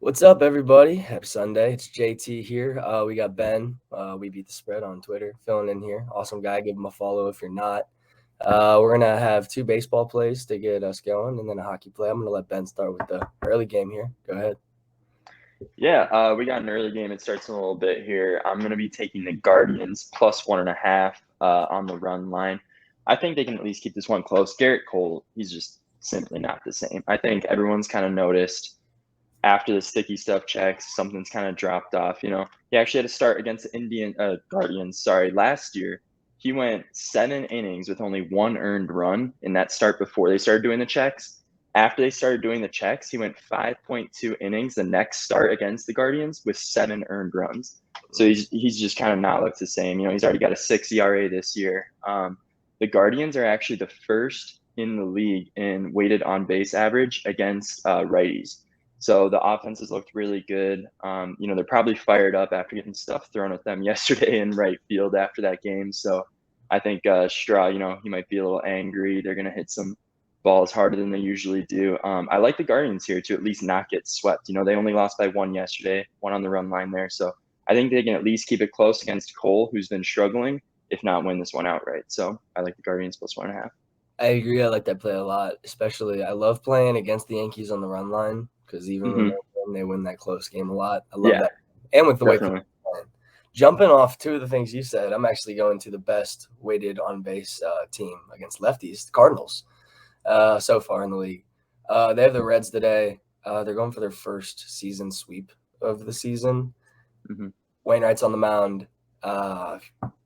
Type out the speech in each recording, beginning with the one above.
What's up, everybody? Happy Sunday. It's JT here. We got Ben. We beat the spread on Twitter, filling in here. Awesome guy. Give him a follow if you're not. We're gonna have two baseball plays to get us going, and then a hockey play. I'm gonna let Ben start with the early game here. Go ahead. Yeah, we got an early game. It starts in a little bit here. I'm going to be taking the Guardians plus 1.5 on the run line. I think they can at least keep this one close. Garrett Cole, he's just simply not the same. I think everyone's kind of noticed after the sticky stuff checks, something's kind of dropped off. He actually had to start against the Guardians. Last year he went 7 innings with only one earned run in that start before they started doing the checks. After they started doing the checks, he went 5.2 innings the next start against the Guardians with 7 earned runs. So he's just kind of not looked the same. He's already got a 6 ERA this year. The Guardians are actually the first in the league in weighted on base average against righties. So the offense has looked really good. They're probably fired up after getting stuff thrown at them yesterday in right field after that game. So I think Straw, he might be a little angry. They're going to hit some balls harder than they usually do. I like the Guardians here to at least not get swept. They only lost by 1 yesterday, 1 on the run line there. So I think they can at least keep it close against Cole, who's been struggling, if not win this one outright. So I like the Guardians plus 1.5. I agree. I like that play a lot. Especially, I love playing against the Yankees on the run line because even when they win that close game a lot, I love that. And with the way they're playing. Jumping off two of the things you said, I'm actually going to the best weighted on base team against lefties, the Cardinals. So far in the league. They have the Reds today. They're going for their first season sweep of the season. Wainwright's on the mound.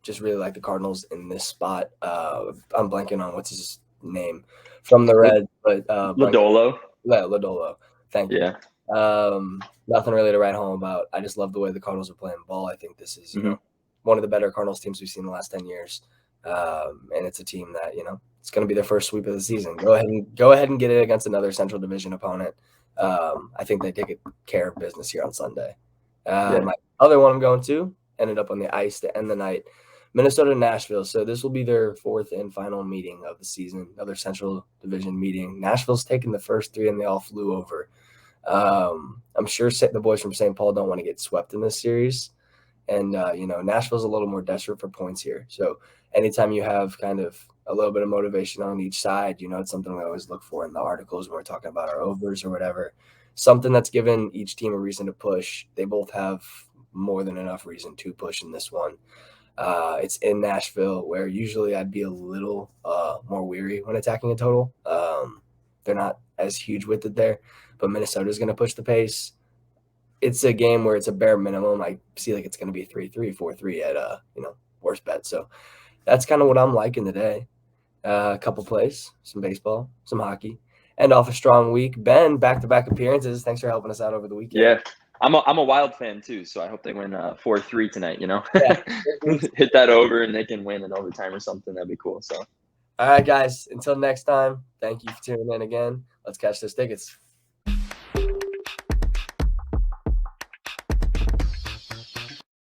Just really like the Cardinals in this spot. I'm blanking on what's his name from the Reds, but Lodolo. Yeah, Lodolo. Thank you. Yeah. Nothing really to write home about. I just love the way the Cardinals are playing ball. I think this is one of the better Cardinals teams we've seen in the last 10 years. And it's a team that, it's going to be their first sweep of the season. Go ahead and get it against another Central Division opponent. I think they take care of business here on Sunday. My other one I'm going to ended up on the ice to end the night. Minnesota, Nashville. So this will be their fourth and final meeting of the season, another Central Division meeting. Nashville's taken the first 3 and they all flew over. I'm sure the boys from St. Paul don't want to get swept in this series. And, Nashville's a little more desperate for points here. So anytime you have kind of a little bit of motivation on each side, it's something we always look for in the articles when we're talking about our overs or whatever. Something that's given each team a reason to push. They both have more than enough reason to push in this one. It's in Nashville, where usually I'd be a little more weary when attacking a total. They're not as huge with it there, but Minnesota's going to push the pace. It's a game where it's a bare minimum. I see like it's going to be 3-3, 4-3 at worst bet. So that's kind of what I'm liking today. A couple plays, some baseball, some hockey, and off a strong week. Ben, back-to-back appearances. Thanks for helping us out over the weekend. Yeah, I'm a Wild fan too, so I hope they win 4-3 tonight. Yeah. Hit that over and they can win in overtime or something. That'd be cool. So, all right, guys. Until next time, thank you for tuning in again. Let's catch those tickets.